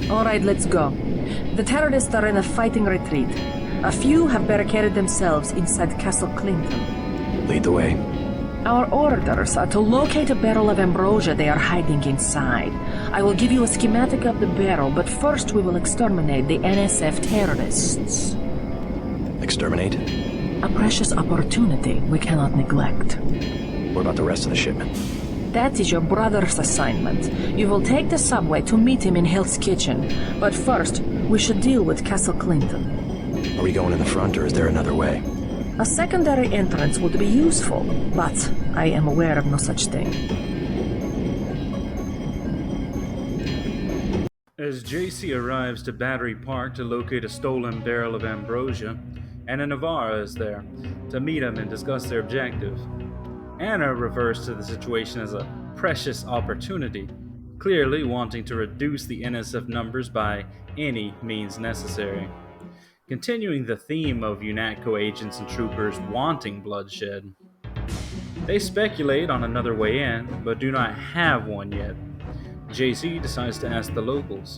Alright, let's go. The terrorists are in a fighting retreat. A few have barricaded themselves inside Castle Clinton. Lead the way. Our orders are to locate a barrel of ambrosia they are hiding inside. I will give you a schematic of the barrel, but first we will exterminate the NSF terrorists. Exterminate? A precious opportunity we cannot neglect. What about the rest of the shipment? That is your brother's assignment. You will take the subway to meet him in Hill's Kitchen. But first, we should deal with Castle Clinton. Are we going in the front, or is there another way? A secondary entrance would be useful, but I am aware of no such thing. As JC arrives to Battery Park to locate a stolen barrel of ambrosia, Anna Navarra is there to meet him and discuss their objective. Anna refers to the situation as a precious opportunity, clearly wanting to reduce the NSF numbers by any means necessary. Continuing the theme of UNATCO agents and troopers wanting bloodshed. They speculate on another way in, but do not have one yet. JC decides to ask the locals.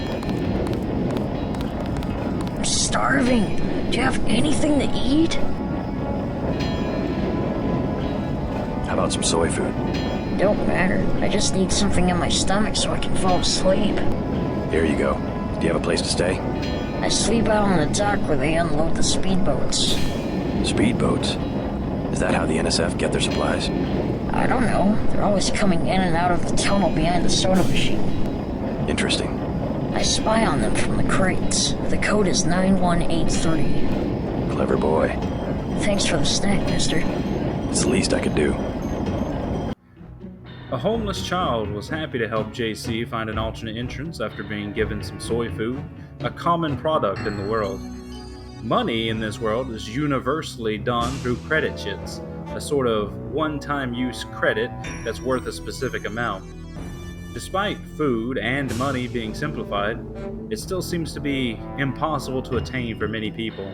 I'm starving. Do you have anything to eat? How about some soy food? Don't matter. I just need something in my stomach so I can fall asleep. Here you go. Do you have a place to stay? I sleep out on the dock where they unload the speedboats. Speedboats? Is that how the NSF get their supplies? I don't know. They're always coming in and out of the tunnel behind the soda machine. Interesting. I spy on them from the crates. The code is 9183. Clever boy. Thanks for the snack, mister. It's the least I could do. A homeless child was happy to help JC find an alternate entrance after being given some soy food, a common product in the world. Money in this world is universally done through credit chits, a sort of one-time use credit that's worth a specific amount. Despite food and money being simplified, it still seems to be impossible to attain for many people.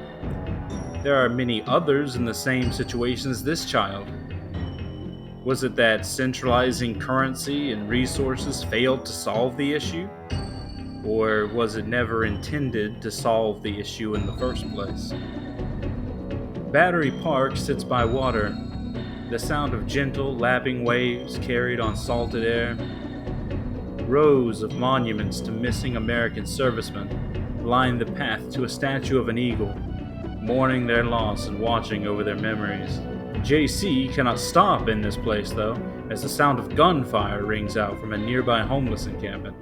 There are many others in the same situation as this child. Was it that centralizing currency and resources failed to solve the issue? Or was it never intended to solve the issue in the first place? Battery Park sits by water. The sound of gentle, lapping waves carried on salted air. Rows of monuments to missing American servicemen line the path to a statue of an eagle, mourning their loss and watching over their memories. JC cannot stop in this place, though, as the sound of gunfire rings out from a nearby homeless encampment.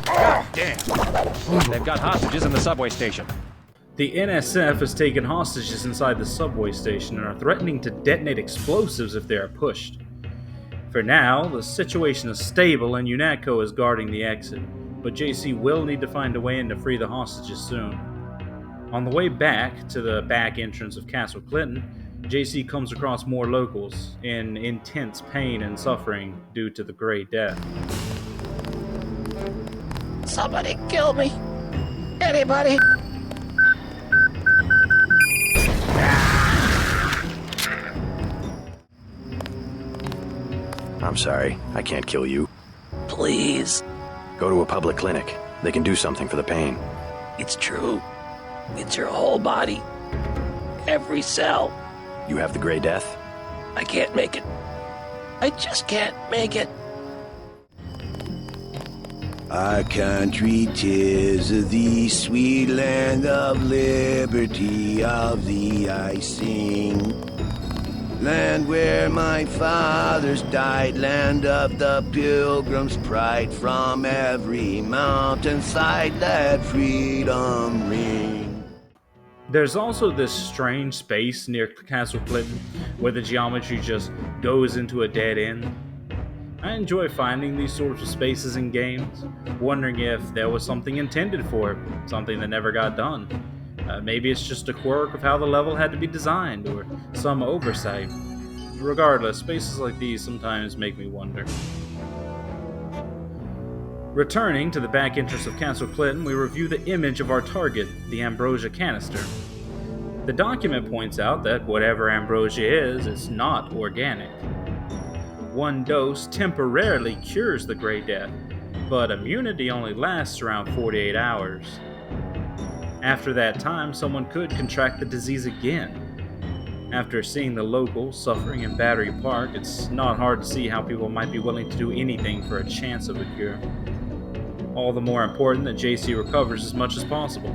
God damn! They've got hostages in the subway station. The NSF has taken hostages inside the subway station and are threatening to detonate explosives if they are pushed. For now, the situation is stable and UNATCO is guarding the exit, but JC will need to find a way in to free the hostages soon. On the way back to the back entrance of Castle Clinton, JC comes across more locals in intense pain and suffering due to the Great Death. Somebody kill me. Anybody? I'm sorry, I can't kill you. Please. Go to a public clinic. They can do something for the pain. It's true. It's your whole body. Every cell. You have the Grey Death? I can't make it. I just can't make it. Our country 'tis the sweet land of liberty, of thee I sing. Land where my fathers died, land of the pilgrim's pride, from every mountainside let freedom ring. There's also this strange space near Castle Clinton where the geometry just goes into a dead end. I enjoy finding these sorts of spaces in games, wondering if there was something intended for it, something that never got done. Maybe it's just a quirk of how the level had to be designed, or some oversight. Regardless, spaces like these sometimes make me wonder. Returning to the back entrance of Castle Clinton, we review the image of our target, the ambrosia canister. The document points out that whatever ambrosia is, it's not organic. One dose temporarily cures the Grey Death, but immunity only lasts around 48 hours. After that time, someone could contract the disease again. After seeing the locals suffering in Battery Park, it's not hard to see how people might be willing to do anything for a chance of a cure. All the more important that JC recovers as much as possible,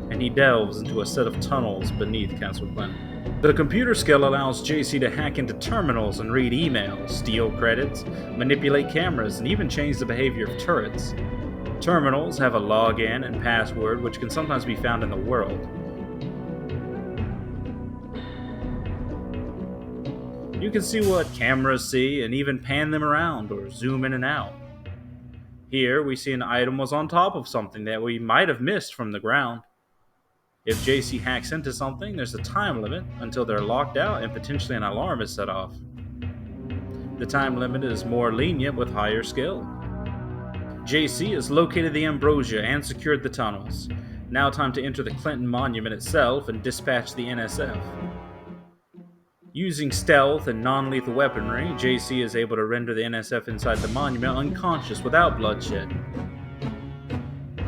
and he delves into a set of tunnels beneath Castle Clinton. The computer skill allows JC to hack into terminals and read emails, steal credits, manipulate cameras, and even change the behavior of turrets. Terminals have a login and password which can sometimes be found in the world. You can see what cameras see and even pan them around or zoom in and out. Here we see an item was on top of something that we might have missed from the ground. If JC hacks into something, there's a time limit until they're locked out and potentially an alarm is set off. The time limit is more lenient with higher skill. JC has located the ambrosia and secured the tunnels. Now time to enter the Clinton Monument itself and dispatch the NSF. Using stealth and non-lethal weaponry, JC is able to render the NSF inside the monument unconscious without bloodshed.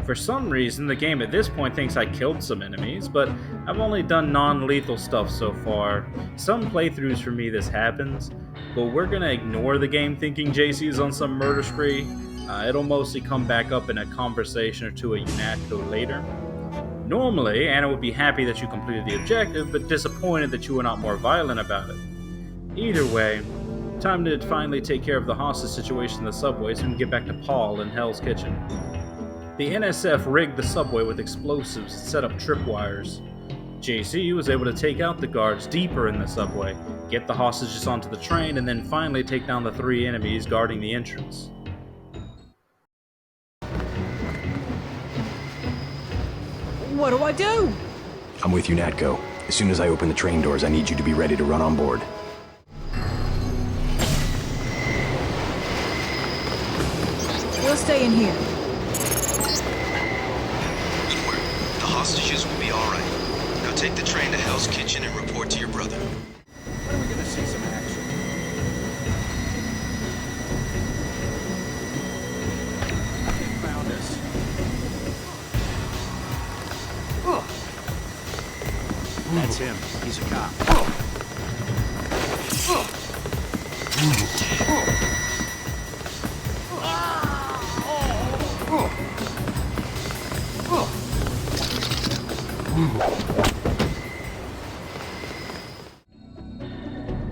For some reason, the game at this point thinks I killed some enemies, but I've only done non-lethal stuff so far. Some playthroughs for me this happens, but we're gonna ignore the game thinking JC is on some murder spree. It'll mostly come back up in a conversation or two at UNATCO later. Normally, Anna would be happy that you completed the objective, but disappointed that you were not more violent about it. Either way, time to finally take care of the hostage situation in the subway so we can get back to Paul in Hell's Kitchen. The NSF rigged the subway with explosives and set up tripwires. JC was able to take out the guards deeper in the subway, get the hostages onto the train, and then finally take down the 3 enemies guarding the entrance. What do I do? I'm with UNATCO. As soon as I open the train doors, I need you to be ready to run on board. We'll stay in here. The hostages will be all right. Now take the train to Hell's Kitchen and report to your brother. When are we gonna see some action? They found us. That's him. He's a cop.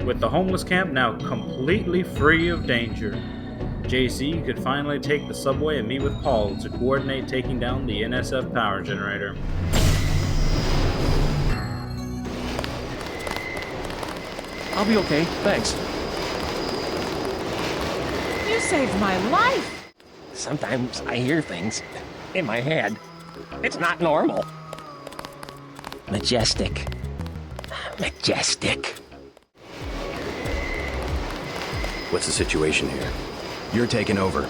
With the homeless camp now completely free of danger, JC could finally take the subway and meet with Paul to coordinate taking down the NSF power generator. I'll be okay, thanks. You saved my life! Sometimes I hear things in my head. It's not normal. Majestic. Majestic. What's the situation here? You're taking over.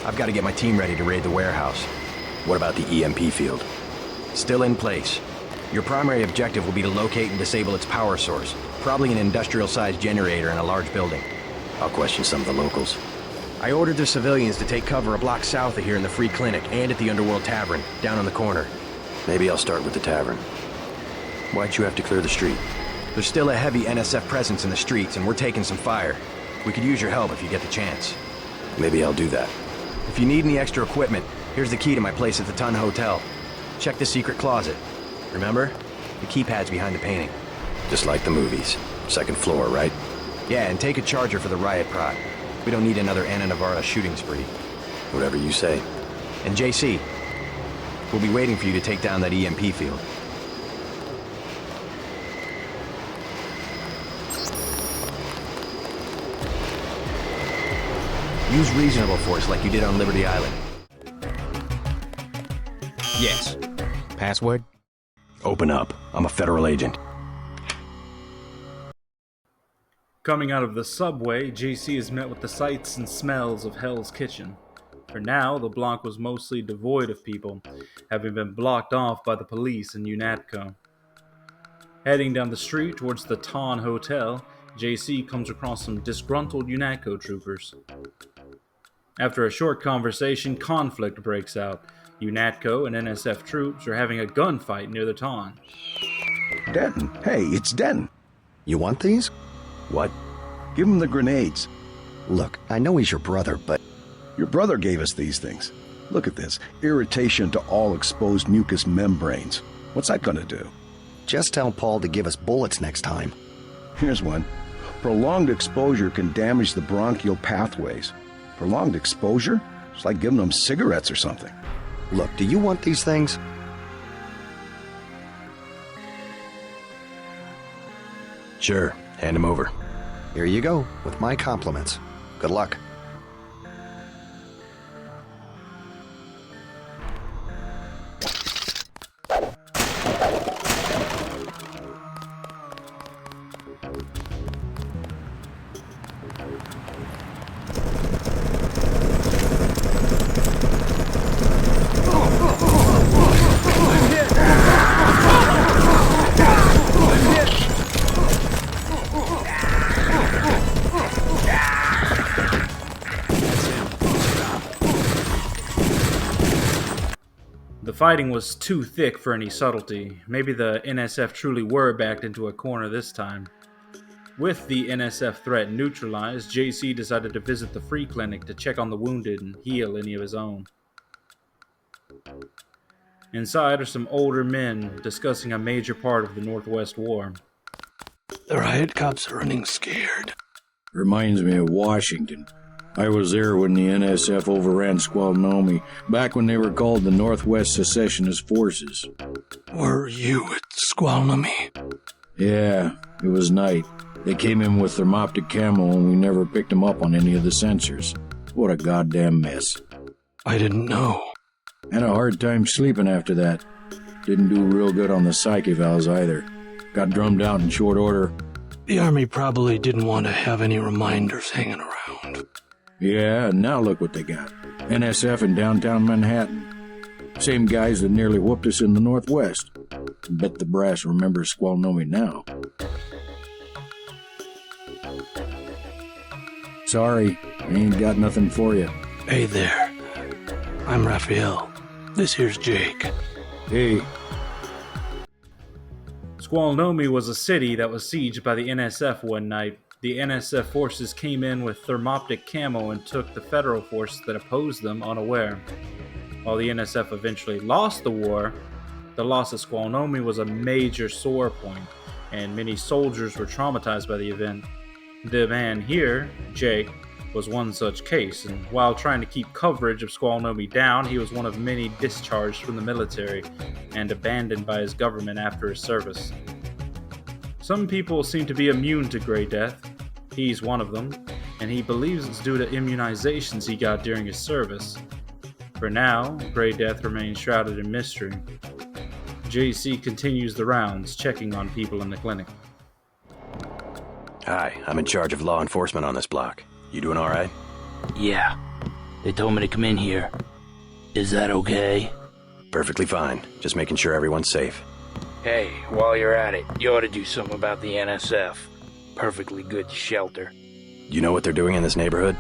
I've got to get my team ready to raid the warehouse. What about the EMP field? Still in place. Your primary objective will be to locate and disable its power source, probably an industrial-sized generator in a large building. I'll question some of the locals. I ordered the civilians to take cover a block south of here in the Free Clinic and at the Underworld Tavern, down on the corner. Maybe I'll start with the tavern. Why'd you have to clear the street? There's still a heavy NSF presence in the streets, and we're taking some fire. We could use your help if you get the chance. Maybe I'll do that. If you need any extra equipment, here's the key to my place at the Ton Hotel. Check the secret closet. Remember? The keypad's behind the painting. Just like the movies. Second floor, right? Yeah, and take a charger for the riot prod. We don't need another Anna Navarra shooting spree. Whatever you say. And JC, we'll be waiting for you to take down that EMP field. Use reasonable force like you did on Liberty Island. Yes. Password? Open up. I'm a federal agent. Coming out of the subway, JC is met with the sights and smells of Hell's Kitchen. For now, the block was mostly devoid of people, having been blocked off by the police and UNATCO. Heading down the street towards the Ton Hotel, JC comes across some disgruntled UNATCO troopers. After a short conversation, conflict breaks out. UNATCO and NSF troops are having a gunfight near the Ton. Denton, hey, it's Denton. You want these? What? Give him the grenades. Look, I know he's your brother, but... Your brother gave us these things. Look at this. Irritation to all exposed mucous membranes. What's that gonna do? Just tell Paul to give us bullets next time. Here's one. Prolonged exposure can damage the bronchial pathways. Prolonged exposure? It's like giving them cigarettes or something. Look, do you want these things? Sure, hand him over. Here you go, with my compliments. Good luck. The fighting was too thick for any subtlety. Maybe the NSF truly were backed into a corner this time. With the NSF threat neutralized, JC decided to visit the free clinic to check on the wounded and heal any of his own. Inside are some older men discussing a major part of the Northwest War. The riot cops are running scared. Reminds me of Washington. I was there when the NSF overran Squalnomi, back when they were called the Northwest Secessionist Forces. Were you at Squalnomi? Yeah, it was night. They came in with thermoptic camo and we never picked them up on any of the sensors. What a goddamn mess. I didn't know. Had a hard time sleeping after that. Didn't do real good on the psych evals either. Got drummed out in short order. The Army probably didn't want to have any reminders hanging around. Yeah, and now look what they got. NSF in downtown Manhattan. Same guys that nearly whooped us in the Northwest. Bet the brass remembers Squalnomi now. Sorry, I ain't got nothing for you. Hey there. I'm Raphael. This here's Jake. Hey. Squalnomi was a city that was sieged by the NSF one night. The NSF forces came in with thermoptic camo and took the federal force that opposed them unaware. While the NSF eventually lost the war, the loss of Squalnomi was a major sore point, and many soldiers were traumatized by the event. The man here, Jake, was one such case, and while trying to keep coverage of Squalnomi down, he was one of many discharged from the military and abandoned by his government after his service. Some people seem to be immune to Grey Death. He's one of them, and he believes it's due to immunizations he got during his service. For now, Grey Death remains shrouded in mystery. JC continues the rounds, checking on people in the clinic. Hi, I'm in charge of law enforcement on this block. You doing all right? Yeah. They told me to come in here. Is that okay? Perfectly fine. Just making sure everyone's safe. Hey, while you're at it, you ought to do something about the NSF. Perfectly good shelter. You know what they're doing in this neighborhood?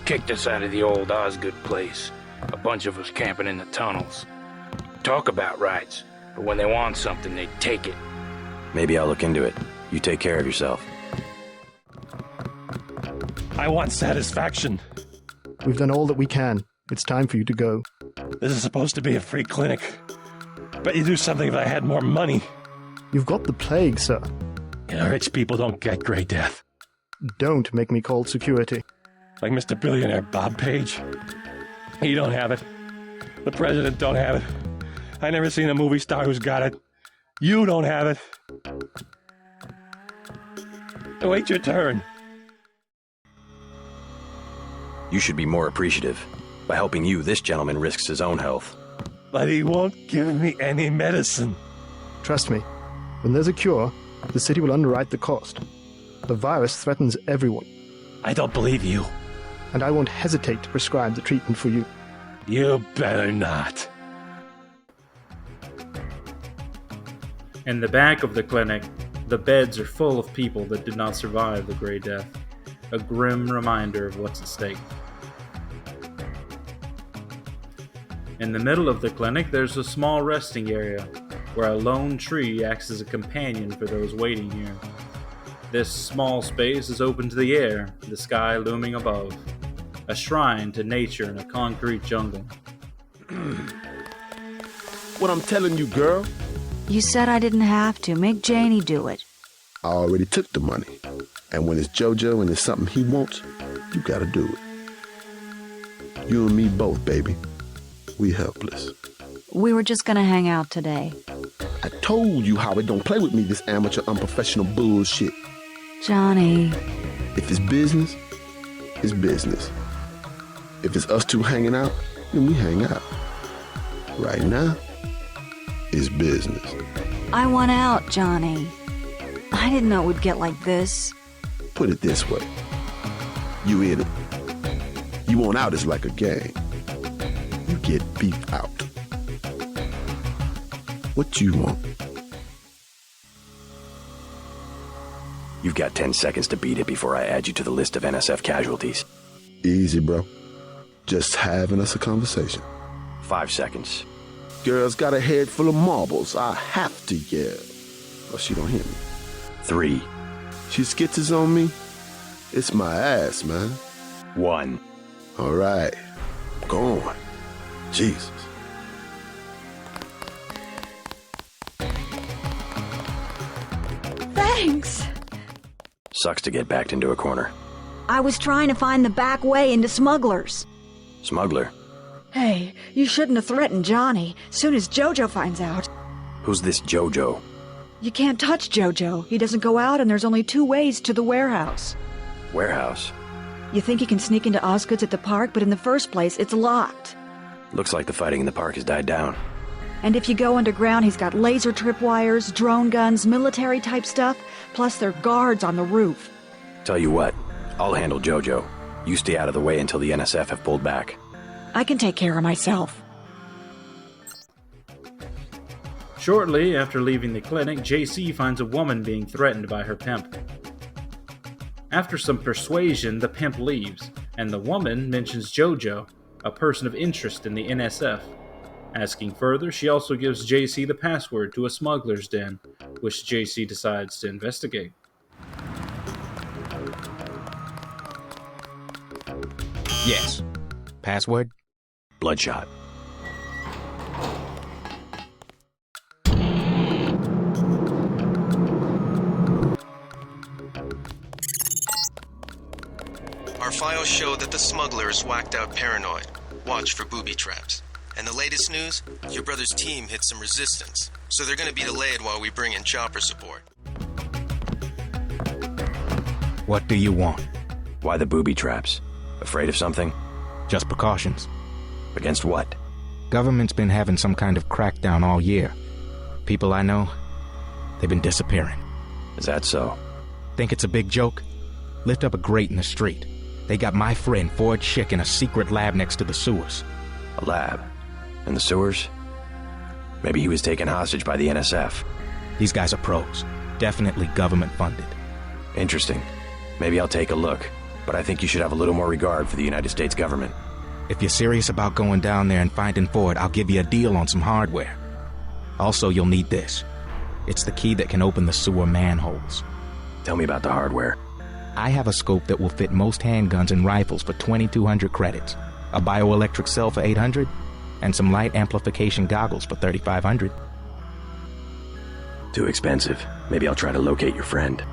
Kicked us out of the old Osgood place. A bunch of us camping in the tunnels. Talk about rights, but when they want something, they take it. Maybe I'll look into it. You take care of yourself. I want satisfaction. We've done all that we can. It's time for you to go. This is supposed to be a free clinic. Bet you do something if I had more money. You've got the plague, sir. You know, rich people don't get Grey Death. Don't make me call security. Like Mr. Billionaire Bob Page. He don't have it. The president don't have it. I never seen a movie star who's got it. You don't have it. Wait your turn. You should be more appreciative. By helping you, this gentleman risks his own health. But he won't give me any medicine. Trust me, when there's a cure, the city will underwrite the cost. The virus threatens everyone. I don't believe you. And I won't hesitate to prescribe the treatment for you. You better not. In the back of the clinic, the beds are full of people that did not survive the Grey Death, a grim reminder of what's at stake. In the middle of the clinic, there's a small resting area, where a lone tree acts as a companion for those waiting here. This small space is open to the air, the sky looming above, a shrine to nature in a concrete jungle. What I'm telling you, girl. You said I didn't have to. Make Janie do it. I already took the money. And when it's JoJo and it's something he wants, you gotta do it. You and me both, baby. We helpless. We were just gonna hang out today. I told you how it don't play with me, this amateur unprofessional bullshit. Johnny. If it's business, it's business. If it's us two hanging out, then we hang out. Right now, it's business. I want out, Johnny. I didn't know it would get like this. Put it this way. You in it. You want out is like a game. You get beat out. What you want? You've got 10 seconds to beat it before I add you to the list of NSF casualties. Easy, bro. Just having us a conversation. 5 seconds. Girl's got a head full of marbles. I have to yell. Or she don't hear me. 3. She skitters on me. It's my ass, man. 1. All right. Go on. Jesus. Thanks. Sucks to get backed into a corner. I was trying to find the back way into Smugglers. Smuggler? Hey, you shouldn't have threatened Johnny. Soon as Jojo finds out. Who's this Jojo? You can't touch Jojo. He doesn't go out, and there's only 2 ways to the warehouse. Warehouse? You think you can sneak into Osgood's at the park, but in the first place, it's locked. Looks like the fighting in the park has died down. And if you go underground, he's got laser tripwires, drone guns, military-type stuff, plus there are guards on the roof. Tell you what, I'll handle Jojo. You stay out of the way until the NSF have pulled back. I can take care of myself. Shortly after leaving the clinic, JC finds a woman being threatened by her pimp. After some persuasion, the pimp leaves, and the woman mentions Jojo, a person of interest in the NSF. Asking further, she also gives JC the password to a smuggler's den, which JC decides to investigate. Yes. Password? Bloodshot. Our files show that the smuggler is whacked out paranoid. Watch for booby traps. And the latest news? Your brother's team hit some resistance, so they're gonna be delayed while we bring in chopper support. What do you want? Why the booby traps? Afraid of something? Just precautions. Against what? Government's been having some kind of crackdown all year. People I know, they've been disappearing. Is that so? Think it's a big joke? Lift up a grate in the street. They got my friend Ford Schick in a secret lab next to the sewers. A lab? In the sewers? Maybe he was taken hostage by the NSF. These guys are pros. Definitely government funded. Interesting. Maybe I'll take a look. But I think you should have a little more regard for the United States government. If you're serious about going down there and finding Ford, I'll give you a deal on some hardware. Also, you'll need this. It's the key that can open the sewer manholes. Tell me about the hardware. I have a scope that will fit most handguns and rifles for 2,200 credits, a bioelectric cell for 800, and some light amplification goggles for 3,500. Too expensive. Maybe I'll try to locate your friend.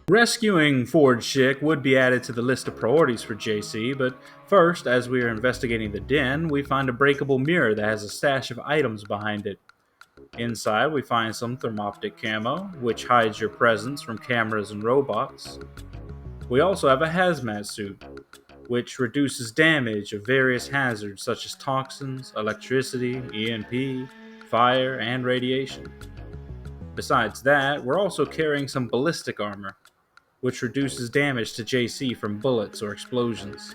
Rescuing Ford Schick would be added to the list of priorities for JC, but first, as we are investigating the den, we find a breakable mirror that has a stash of items behind it. Inside, we find some thermoptic camo, which hides your presence from cameras and robots. We also have a hazmat suit, which reduces damage of various hazards such as toxins, electricity, EMP, fire, and radiation. Besides that, we're also carrying some ballistic armor, which reduces damage to JC from bullets or explosions.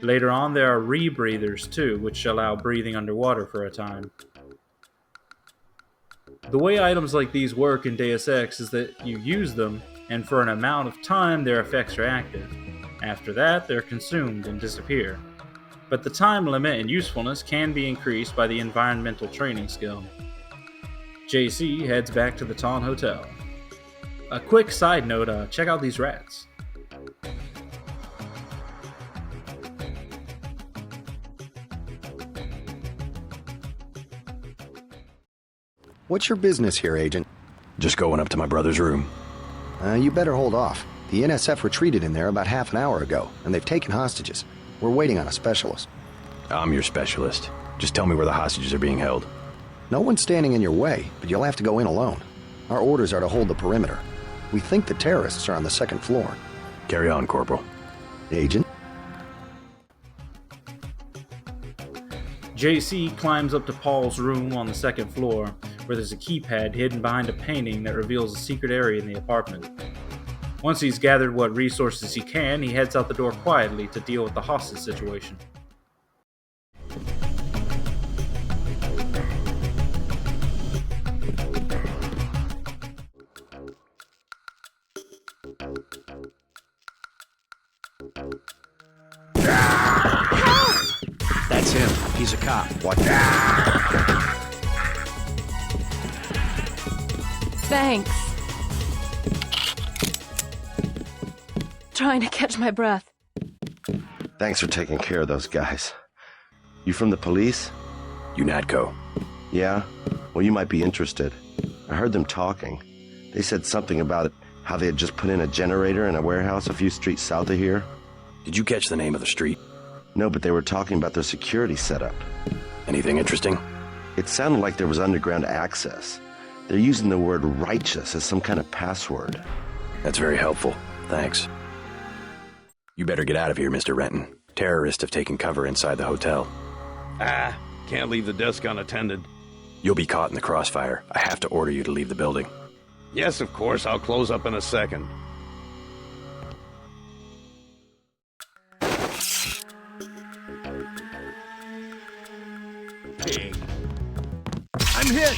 Later on, there are rebreathers too, which allow breathing underwater for a time. The way items like these work in Deus Ex is that you use them, and for an amount of time their effects are active. After that, they're consumed and disappear. But the time limit and usefulness can be increased by the environmental training skill. JC heads back to the Ton Hotel. A quick side note, check out these rats. What's your business here, Agent? Just going up to my brother's room. You better hold off. The NSF retreated in there about half an hour ago, and they've taken hostages. We're waiting on a specialist. I'm your specialist. Just tell me where the hostages are being held. No one's standing in your way, but you'll have to go in alone. Our orders are to hold the perimeter. We think the terrorists are on the second floor. Carry on, Corporal. Agent? JC climbs up to Paul's room on the second floor, where there's a keypad hidden behind a painting that reveals a secret area in the apartment. Once he's gathered what resources he can, he heads out the door quietly to deal with the hostage situation. That's him. He's a cop. Watch Thanks. Trying to catch my breath. Thanks for taking care of those guys. You from the police? UNATCO. Yeah? Well, you might be interested. I heard them talking. They said something about how they had just put in a generator in a warehouse a few streets south of here. Did you catch the name of the street? No, but they were talking about their security setup. Anything interesting? It sounded like there was underground access. They're using the word righteous as some kind of password. That's very helpful. Thanks. You better get out of here, Mr. Renton. Terrorists have taken cover inside the hotel. Can't leave the desk unattended. You'll be caught in the crossfire. I have to order you to leave the building. Yes, of course. I'll close up in a second. Pig. I'm hit!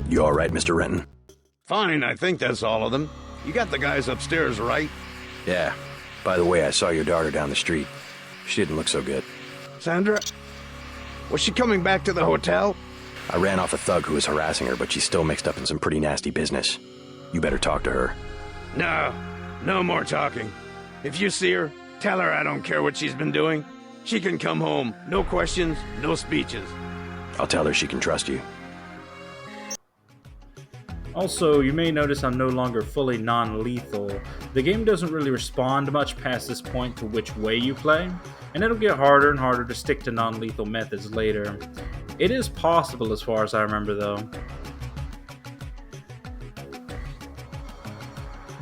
You all right, Mr. Renton? Fine, I think that's all of them. You got the guys upstairs, right? Yeah. By the way, I saw your daughter down the street. She didn't look so good. Sandra? Was she coming back to the hotel? I ran off a thug who was harassing her, but she's still mixed up in some pretty nasty business. You better talk to her. No more talking. If you see her, tell her I don't care what she's been doing. She can come home. No questions, no speeches. I'll tell her she can trust you. Also, you may notice I'm no longer fully non-lethal. The game doesn't really respond much past this point to which way you play, and it'll get harder and harder to stick to non-lethal methods later. It is possible as far as I remember though.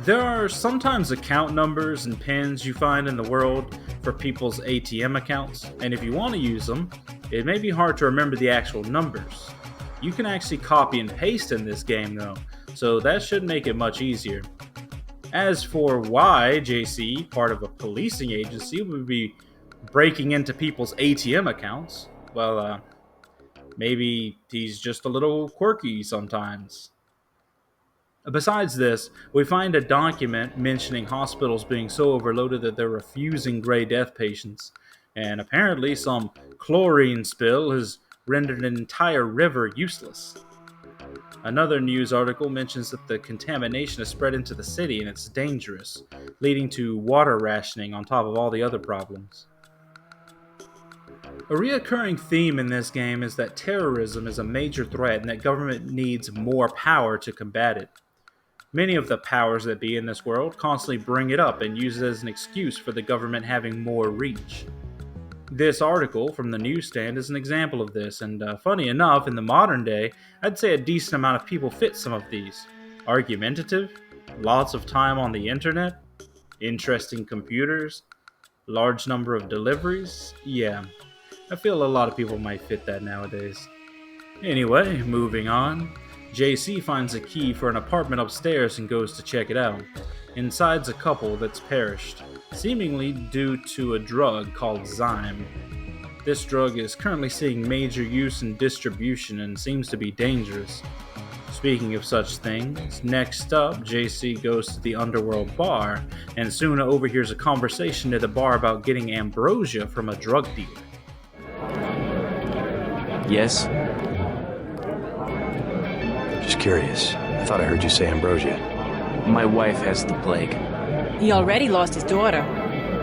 There are sometimes account numbers and pins you find in the world for people's ATM accounts, and if you want to use them, it may be hard to remember the actual numbers. You can actually copy and paste in this game though, so that should make it much easier. As for why JC, part of a policing agency, would be breaking into people's ATM accounts, well, maybe he's just a little quirky sometimes. Besides this, we find a document mentioning hospitals being so overloaded that they're refusing Gray Death patients, and apparently some chlorine spill has rendered an entire river useless. Another news article mentions that the contamination has spread into the city and it's dangerous, leading to water rationing on top of all the other problems. A reoccurring theme in this game is that terrorism is a major threat and that government needs more power to combat it. Many of the powers that be in this world constantly bring it up and use it as an excuse for the government having more reach. This article from the newsstand is an example of this, and funny enough, in the modern day, I'd say a decent amount of people fit some of these. Argumentative, lots of time on the internet, interesting computers, Large number of deliveries? Yeah, I feel a lot of people might fit that nowadays. Anyway, moving on. JC finds a key for an apartment upstairs and goes to check it out. Inside's a couple that's perished, seemingly due to a drug called Zyme. This drug is currently seeing major use and distribution and seems to be dangerous. Speaking of such things, next up, JC goes to the Underworld Bar and soon overhears a conversation at the bar about getting ambrosia from a drug dealer. Yes? Just curious. I thought I heard you say ambrosia. My wife has the plague. He already lost his daughter.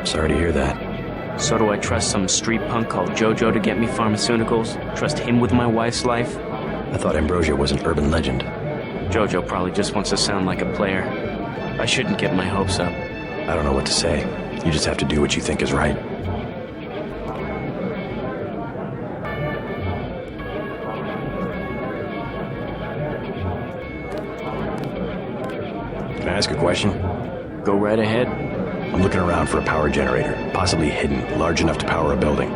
Sorry to hear that. So do I trust some street punk called Jojo to get me pharmaceuticals? Trust him with my wife's life? I thought ambrosia was an urban legend. Jojo probably just wants to sound like a player. I shouldn't get my hopes up. I don't know what to say. You just have to do what you think is right. Can I ask a question? Go right ahead. I'm looking around for a power generator, possibly hidden, large enough to power a building.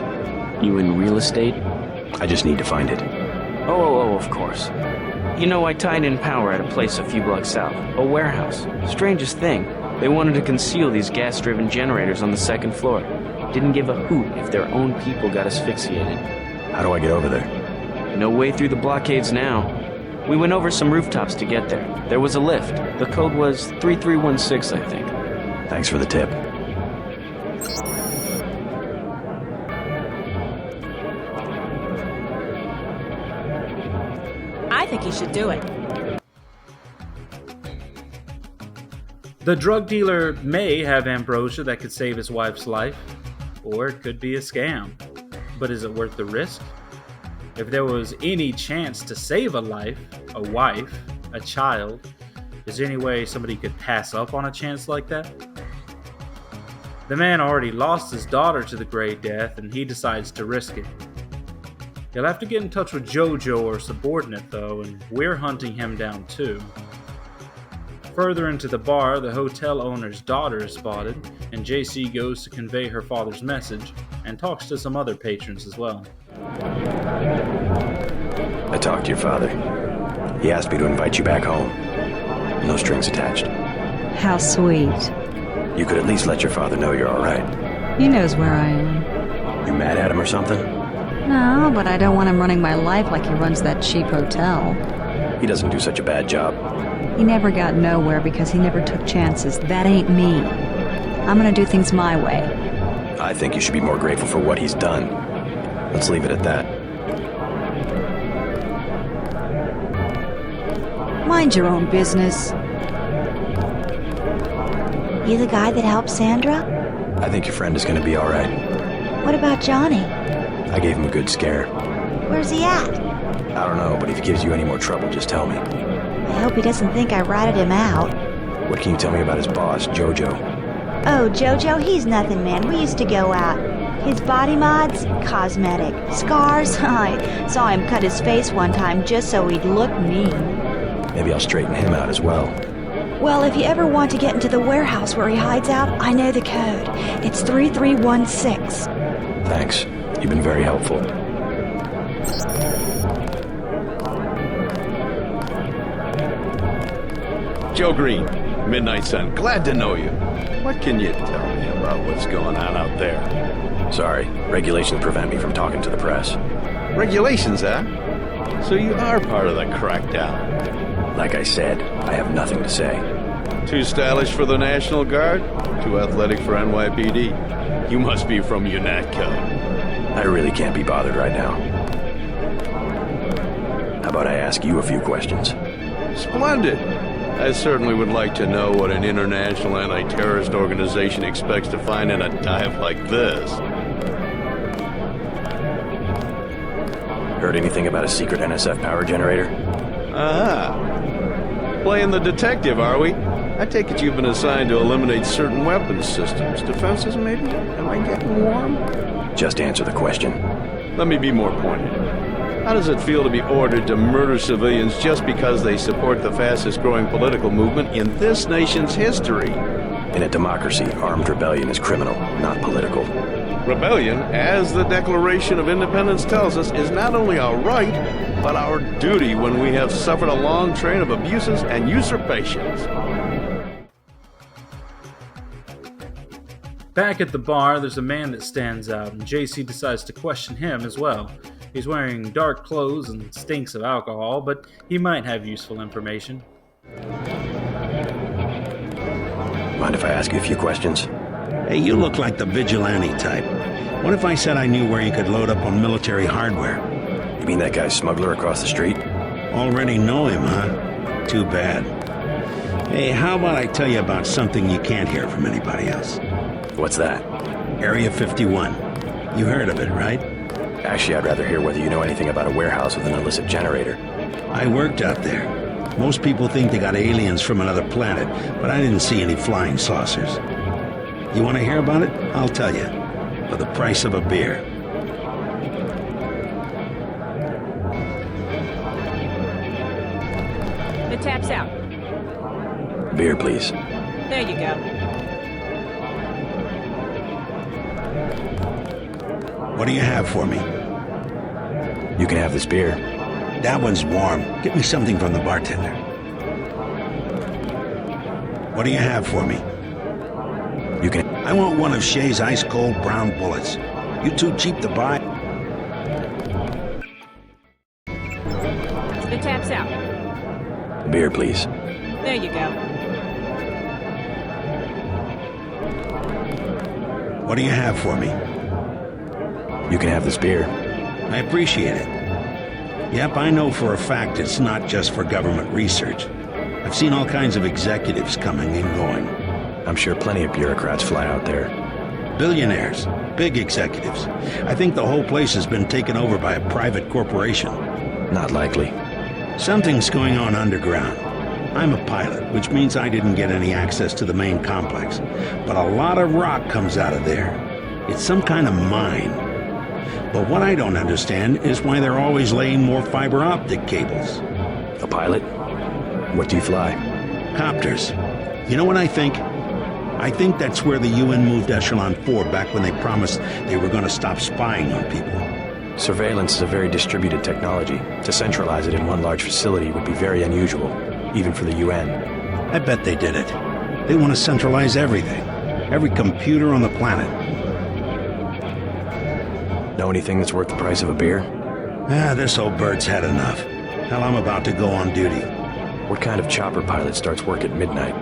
You in real estate? I just need to find it. Oh, of course. You know, I tied in power at a place a few blocks south. A warehouse. Strangest thing, they wanted to conceal these gas-driven generators on the second floor. Didn't give a hoot if their own people got asphyxiated. How do I get over there? No way through the blockades now. We went over some rooftops to get there. There was a lift. The code was 3316, I think. Thanks for the tip. I think he should do it. The drug dealer may have ambrosia that could save his wife's life, or it could be a scam. But is it worth the risk? If there was any chance to save a life, a wife, a child, is there any way somebody could pass up on a chance like that? The man already lost his daughter to the Great Death, and he decides to risk it. He'll have to get in touch with Jojo or subordinate, though, and we're hunting him down too. Further into the bar, the hotel owner's daughter is spotted, and JC goes to convey her father's message, and talks to some other patrons as well. I talked to your father. He asked me to invite you back home. No strings attached. How sweet. You could at least let your father know you're alright. He knows where I am. You mad at him or something? No, but I don't want him running my life like he runs that cheap hotel. He doesn't do such a bad job. He never got nowhere because he never took chances. That ain't me. I'm gonna do things my way. I think you should be more grateful for what he's done. Let's leave it at that. Mind your own business. You the guy that helped Sandra? I think your friend is going to be alright. What about Johnny? I gave him a good scare. Where's he at? I don't know, but if he gives you any more trouble, just tell me. I hope he doesn't think I ratted him out. What can you tell me about his boss, Jojo? Oh, Jojo, he's nothing, man. We used to go out. His body mods? Cosmetic. Scars? I saw him cut his face one time just so he'd look mean. Maybe I'll straighten him out as well. Well, if you ever want to get into the warehouse where he hides out, I know the code. It's 3316. Thanks. You've been very helpful. Joe Green, Midnight Sun, glad to know you. What can you tell me about what's going on out there? Sorry, regulations prevent me from talking to the press. Regulations, huh? So you are part of the crackdown. Like I said, I have nothing to say. Too stylish for the National Guard? Too athletic for NYPD? You must be from UNATCO. I really can't be bothered right now. How about I ask you a few questions? Splendid. I certainly would like to know what an international anti-terrorist organization expects to find in a dive like this. Heard anything about a secret NSF power generator? Ah. Playing the detective, are we? I take it you've been assigned to eliminate certain weapons systems. Defenses, maybe? Am I getting warm? Just answer the question. Let me be more pointed. How does it feel to be ordered to murder civilians just because they support the fastest growing political movement in this nation's history? In a democracy, armed rebellion is criminal, not political. Rebellion, as the Declaration of Independence tells us, is not only our right, but our duty when we have suffered a long train of abuses and usurpations. Back at the bar, there's a man that stands out, and JC decides to question him as well. He's wearing dark clothes and stinks of alcohol, but he might have useful information. Mind if I ask you a few questions? Hey, you look like the vigilante type. What if I said I knew where you could load up on military hardware? You mean that guy smuggler across the street? Already know him, huh? Too bad. Hey, how about I tell you about something you can't hear from anybody else? What's that? Area 51. You heard of it, right? Actually, I'd rather hear whether you know anything about a warehouse with an illicit generator. I worked out there. Most people think they got aliens from another planet, but I didn't see any flying saucers. You want to hear about it? I'll tell you. For the price of a beer. The tap's out. Beer, please. There you go. What do you have for me? You can have this beer. That one's warm. Get me something from the bartender. What do you have for me? You can... I want one of Shay's ice-cold brown bullets. You too cheap to buy? The tap's out. Beer, please. There you go. What do you have for me? You can have this beer. I appreciate it. Yep, I know for a fact it's not just for government research. I've seen all kinds of executives coming and going. I'm sure plenty of bureaucrats fly out there. Billionaires, big executives. I think the whole place has been taken over by a private corporation. Not likely. Something's going on underground. I'm a pilot, which means I didn't get any access to the main complex. But a lot of rock comes out of there. It's some kind of mine. But what I don't understand is why they're always laying more fiber optic cables. A pilot? What do you fly? Copters. You know what I think? I think that's where the UN moved Echelon 4 back when they promised they were going to stop spying on people. Surveillance is a very distributed technology. To centralize it in one large facility would be very unusual, even for the UN. I bet they did it. They want to centralize everything. Every computer on the planet. Know anything that's worth the price of a beer? This old bird's had enough. Hell, I'm about to go on duty. What kind of chopper pilot starts work at midnight?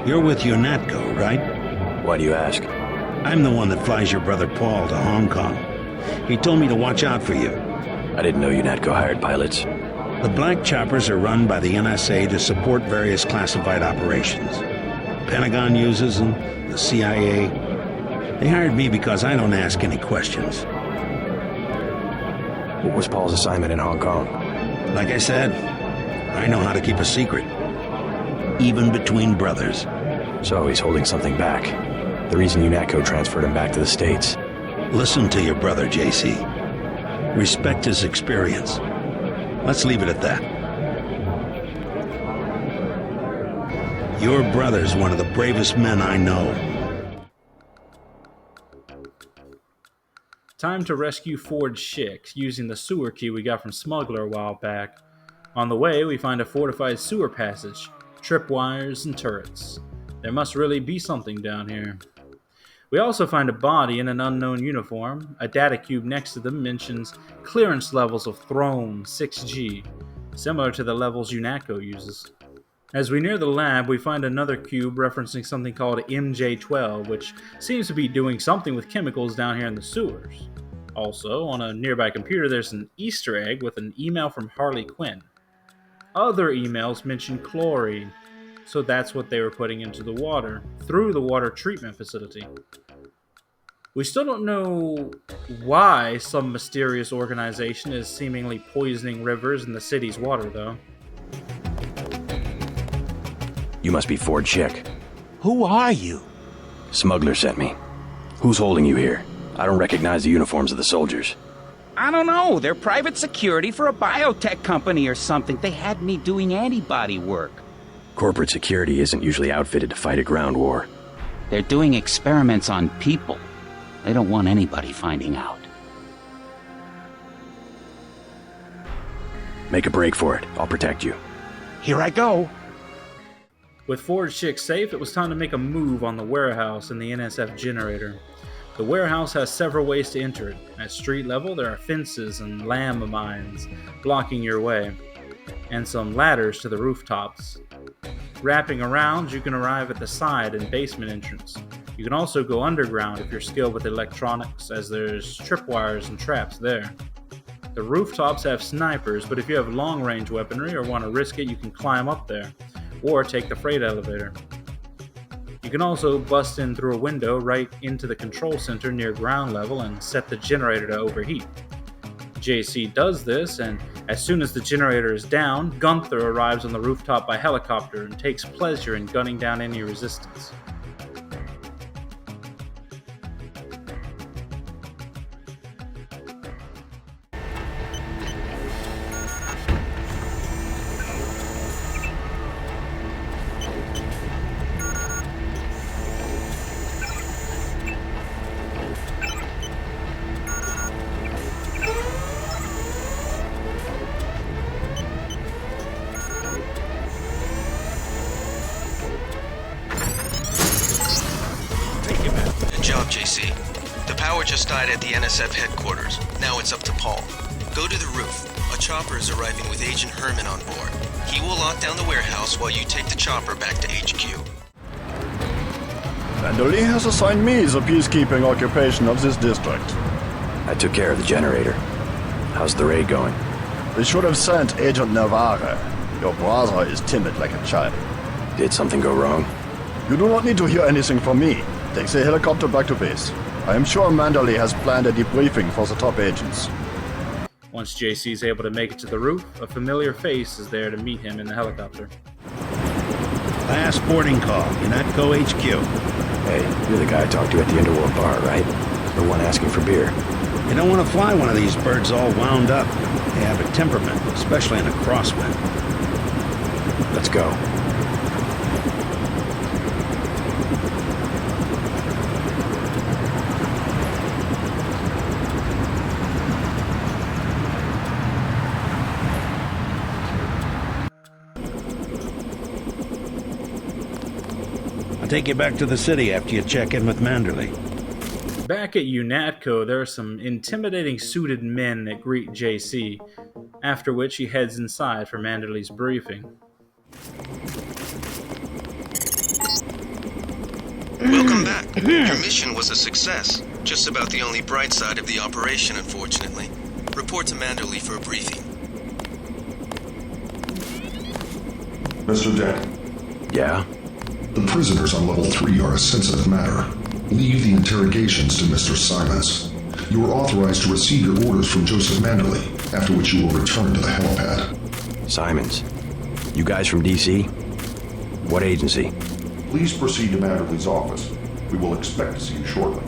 You're with UNATCO, right? Why do you ask? I'm the one that flies your brother Paul to Hong Kong. He told me to watch out for you. I didn't know UNATCO hired pilots. The black choppers are run by the NSA to support various classified operations. Pentagon uses them, the CIA. They hired me because I don't ask any questions. What was Paul's assignment in Hong Kong? Like I said, I know how to keep a secret. Even between brothers. So he's holding something back. The reason UNATCO transferred him back to the States. Listen to your brother, JC. Respect his experience. Let's leave it at that. Your brother's one of the bravest men I know. Time to rescue Ford Schick using the sewer key we got from Smuggler a while back. On the way, we find a fortified sewer passage, tripwires, and turrets. There must really be something down here. We also find a body in an unknown uniform. A data cube next to them mentions clearance levels of Throne 6G, similar to the levels UNATCO uses. As we near the lab, we find another cube referencing something called MJ12, which seems to be doing something with chemicals down here in the sewers. Also, on a nearby computer, there's an Easter egg with an email from Harley Quinn. Other emails mention chlorine, so that's what they were putting into the water, through the water treatment facility. We still don't know why some mysterious organization is seemingly poisoning rivers and the city's water, though. You must be Ford Schick. Who are you? Smuggler sent me. Who's holding you here? I don't recognize the uniforms of the soldiers. I don't know. They're private security for a biotech company or something. They had me doing antibody work. Corporate security isn't usually outfitted to fight a ground war. They're doing experiments on people. They don't want anybody finding out. Make a break for it. I'll protect you. Here I go. With Forge Chick safe, it was time to make a move on the warehouse and the NSF generator. The warehouse has several ways to enter it. At street level, there are fences and landmines blocking your way, and some ladders to the rooftops. Wrapping around, you can arrive at the side and basement entrance. You can also go underground if you're skilled with electronics, as there's tripwires and traps there. The rooftops have snipers, but if you have long-range weaponry or want to risk it, you can climb up there, or take the freight elevator. You can also bust in through a window right into the control center near ground level and set the generator to overheat. JC does this, and as soon as the generator is down, Gunther arrives on the rooftop by helicopter and takes pleasure in gunning down any resistance. Job, JC. The power just died at the NSF headquarters. Now it's up to Paul. Go to the roof. A chopper is arriving with Agent Herman on board. He will lock down the warehouse while you take the chopper back to HQ. Manderly has assigned me the peacekeeping occupation of this district. I took care of the generator. How's the raid going? They should have sent Agent Navarre. Your brother is timid like a child. Did something go wrong? You do not need to hear anything from me. Take the helicopter back to base. I am sure Manderly has planned a debriefing for the top agents. Once JC is able to make it to the roof, a familiar face is there to meet him in the helicopter. Last boarding call, UNATCO HQ. Hey, you're the guy I talked to at the Underworld Bar, right? The one asking for beer. You don't want to fly one of these birds all wound up. They have a temperament, especially in a crosswind. Let's go. I'll take you back to the city after you check in with Manderly. Back at UNATCO, there are some intimidating suited men that greet JC, after which he heads inside for Manderly's briefing. Welcome back. Your mission was a success. Just about the only bright side of the operation, unfortunately. Report to Manderly for a briefing. Mr. Dent. Yeah? The prisoners on level 3 are a sensitive matter. Leave the interrogations to Mr. Simons. You are authorized to receive your orders from Joseph Manderly, after which you will return to the helipad. Simons? You guys from DC? What agency? Please proceed to Manderly's office. We will expect to see you shortly.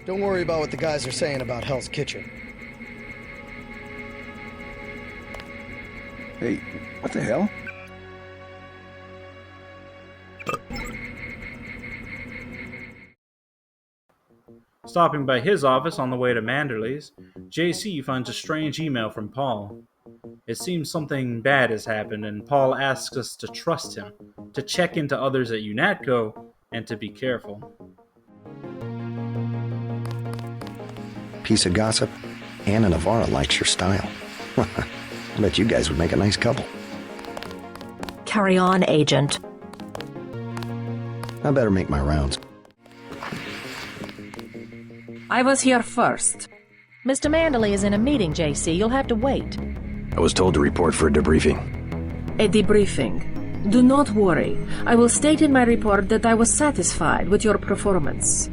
Don't worry about what the guys are saying about Hell's Kitchen. Hey, what the hell? Stopping by his office on the way to Manderly's, JC finds a strange email from Paul. It seems something bad has happened, and Paul asks us to trust him, to check into others at UNATCO, and to be careful. Piece of gossip. Anna Navarra likes your style. I bet you guys would make a nice couple. Carry on, Agent. I better make my rounds. I was here first. Mr. Manderly is in a meeting, JC. You'll have to wait. I was told to report for a debriefing. A debriefing. Do not worry. I will state in my report that I was satisfied with your performance.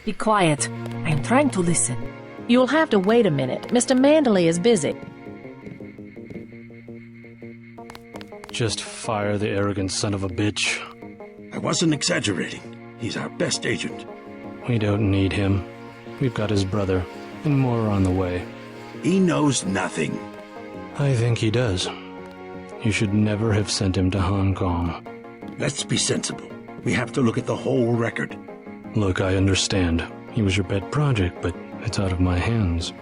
Be quiet. I am trying to listen. You'll have to wait a minute. Mr. Manderly is busy. Just fire the arrogant son of a bitch. I wasn't exaggerating. He's our best agent. We don't need him. We've got his brother, and more are on the way. He knows nothing. I think he does. You should never have sent him to Hong Kong. Let's be sensible. We have to look at the whole record. Look, I understand. He was your pet project, but it's out of my hands.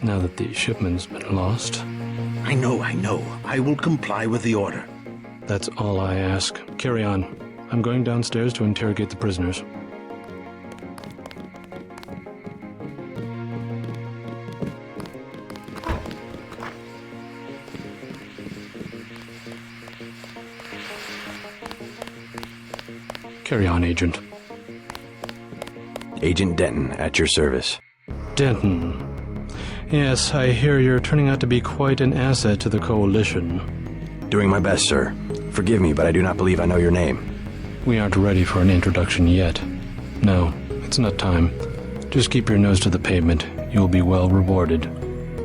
Now that the shipment's been lost. I know. I will comply with the order. That's all I ask. Carry on. I'm going downstairs to interrogate the prisoners. Carry on, Agent. Agent Denton, at your service. Denton. Yes, I hear you're turning out to be quite an asset to the Coalition. Doing my best, sir. Forgive me, but I do not believe I know your name. We aren't ready for an introduction yet. No, it's not time. Just keep your nose to the pavement. You'll be well rewarded.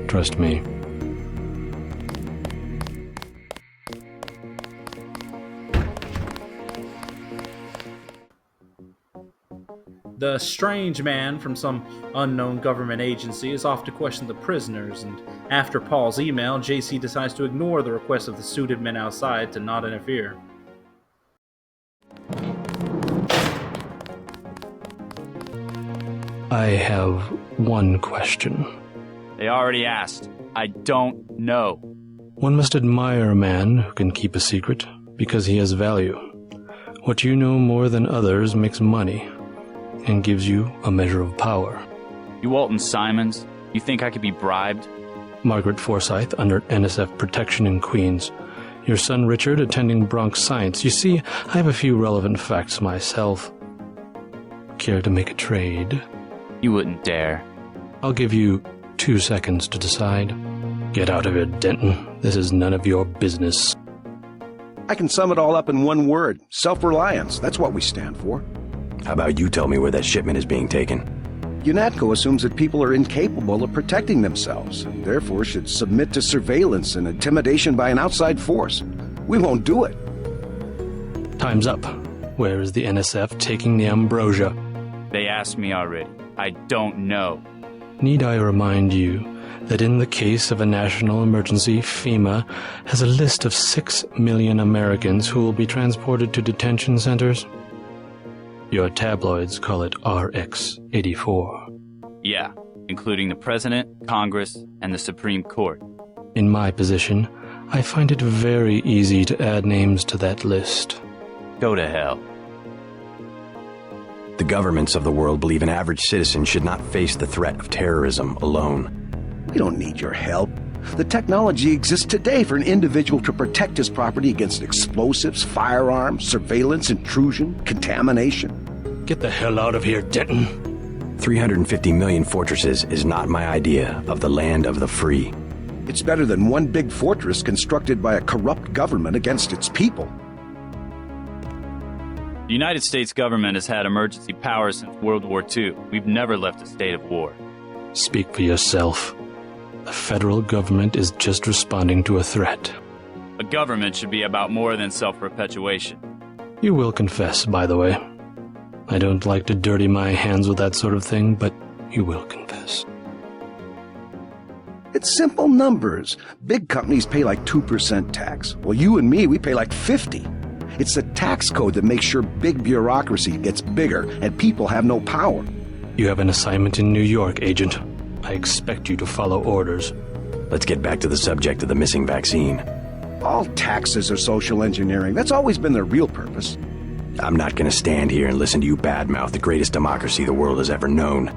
Trust me. The strange man from some unknown government agency is off to question the prisoners, and after Paul's email, JC decides to ignore the request of the suited men outside to not interfere. I have one question. They already asked. I don't know. One must admire a man who can keep a secret because he has value. What you know more than others makes money and gives you a measure of power. You Walton Simons? You think I could be bribed? Margaret Forsyth under NSF protection in Queens. Your son Richard attending Bronx Science. You see, I have a few relevant facts myself. Care to make a trade? You wouldn't dare. I'll give you 2 seconds to decide. Get out of here, Denton. This is none of your business. I can sum it all up in one word. Self-reliance. That's what we stand for. How about you tell me where that shipment is being taken? UNATCO assumes that people are incapable of protecting themselves, and therefore should submit to surveillance and intimidation by an outside force. We won't do it. Time's up. Where is the NSF taking the ambrosia? They asked me already. I don't know. Need I remind you that in the case of a national emergency, FEMA has a list of 6 million Americans who will be transported to detention centers? Your tabloids call it RX-84. Yeah, including the President, Congress, and the Supreme Court. In my position, I find it very easy to add names to that list. Go to hell. The governments of the world believe an average citizen should not face the threat of terrorism alone. We don't need your help. The technology exists today for an individual to protect his property against explosives, firearms, surveillance, intrusion, contamination. Get the hell out of here, Denton. 350 million fortresses is not my idea of the land of the free. It's better than one big fortress constructed by a corrupt government against its people. The United States government has had emergency powers since World War II. We've never left a state of war. Speak for yourself. The federal government is just responding to a threat. A government should be about more than self-perpetuation. You will confess, by the way. I don't like to dirty my hands with that sort of thing, but you will confess. It's simple numbers. Big companies pay like 2% tax. Well, you and me, we pay like 50. It's the tax code that makes sure big bureaucracy gets bigger and people have no power. You have an assignment in New York, Agent. I expect you to follow orders. Let's get back to the subject of the missing vaccine. All taxes are social engineering. That's always been their real purpose. I'm not going to stand here and listen to you badmouth the greatest democracy the world has ever known.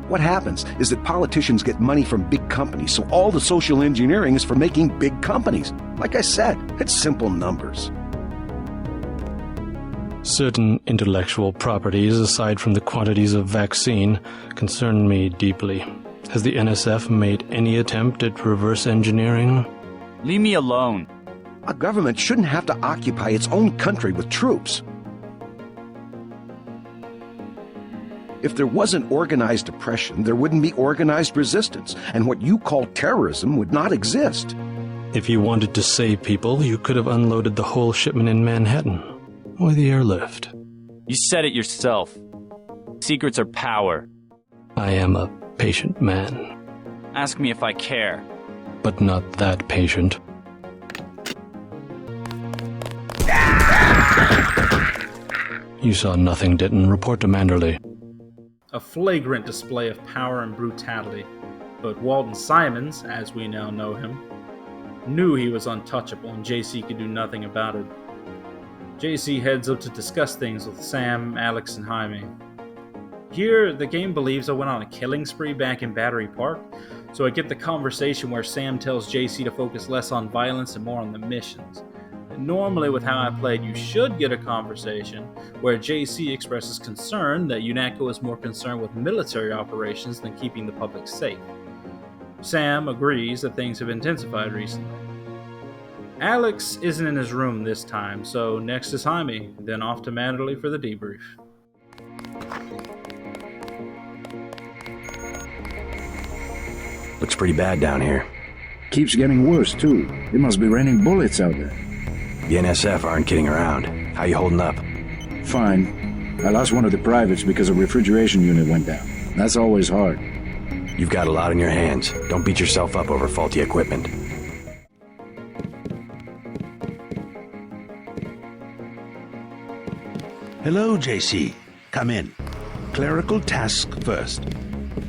What happens is that politicians get money from big companies, so all the social engineering is for making big companies. Like I said, it's simple numbers. Certain intellectual properties, aside from the quantities of vaccine, concern me deeply. Has the NSF made any attempt at reverse engineering? Leave me alone. A government shouldn't have to occupy its own country with troops. If there wasn't organized oppression, there wouldn't be organized resistance, and what you call terrorism would not exist. If you wanted to save people, you could have unloaded the whole shipment in Manhattan, or the airlift. You said it yourself. Secrets are power. I am a patient man. Ask me if I care. But not that patient. You saw nothing, Denton. Report to Manderley. A flagrant display of power and brutality, but Walton Simons, as we now know him, knew he was untouchable and JC could do nothing about it. JC heads up to discuss things with Sam, Alex, and Jaime. Here, the game believes I went on a killing spree back in Battery Park, so I get the conversation where Sam tells JC to focus less on violence and more on the missions. And normally with how I played, you should get a conversation where JC expresses concern that UNATCO is more concerned with military operations than keeping the public safe. Sam agrees that things have intensified recently. Alex isn't in his room this time, so next is Jaime, then off to Manderley for the debrief. Looks pretty bad down here. Keeps getting worse, too. It must be raining bullets out there. The NSF aren't kidding around. How you holding up? Fine. I lost one of the privates because a refrigeration unit went down. That's always hard. You've got a lot on your hands. Don't beat yourself up over faulty equipment. Hello, JC. Come in. Clerical task first.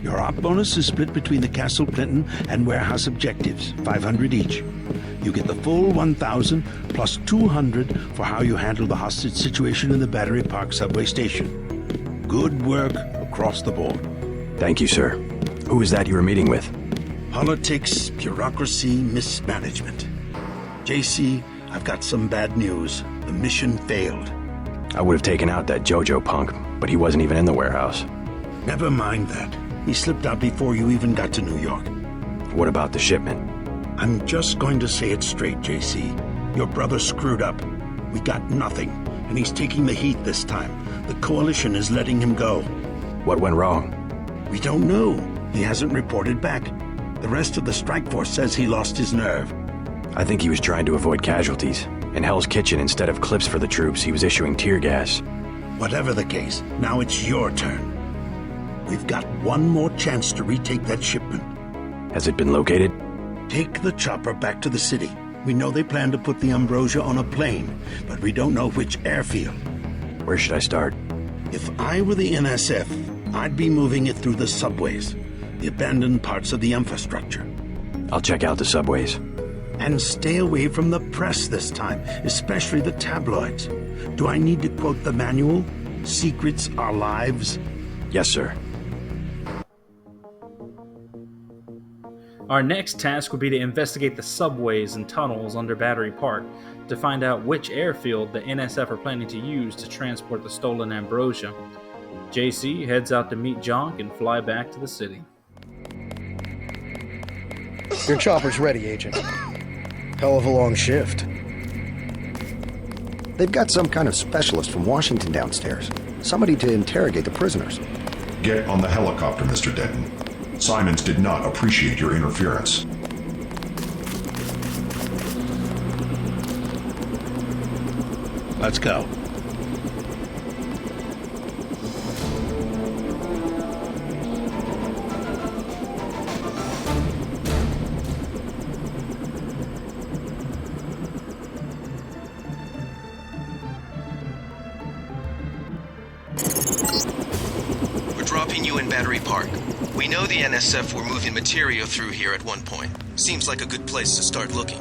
Your op bonus is split between the Castle Clinton and warehouse objectives, 500 each. You get the full 1,000 plus 200 for how you handle the hostage situation in the Battery Park subway station. Good work across the board. Thank you, sir. Who is that you were meeting with? Politics, bureaucracy, mismanagement. JC, I've got some bad news. The mission failed. I would have taken out that JoJo punk, but he wasn't even in the warehouse. Never mind that. He slipped out before you even got to New York. What about the shipment? I'm just going to say it straight, JC. Your brother screwed up. We got nothing, and he's taking the heat this time. The Coalition is letting him go. What went wrong? We don't know. He hasn't reported back. The rest of the strike force says he lost his nerve. I think he was trying to avoid casualties. In Hell's Kitchen, instead of clips for the troops, he was issuing tear gas. Whatever the case, now it's your turn. We've got one more chance to retake that shipment. Has it been located? Take the chopper back to the city. We know they plan to put the Ambrosia on a plane, but we don't know which airfield. Where should I start? If I were the NSF, I'd be moving it through the subways, the abandoned parts of the infrastructure. I'll check out the subways. And stay away from the press this time, especially the tabloids. Do I need to quote the manual? Secrets are lives? Yes, sir. Our next task will be to investigate the subways and tunnels under Battery Park to find out which airfield the NSF are planning to use to transport the stolen Ambrosia. JC heads out to meet Jonk and fly back to the city. Your chopper's ready, Agent. Hell of a long shift. They've got some kind of specialist from Washington downstairs. Somebody to interrogate the prisoners. Get on the helicopter, Mr. Denton. Simons did not appreciate your interference. Let's go. We're dropping you in Battery Park. We know the NSF were moving material through here at one point. Seems like a good place to start looking.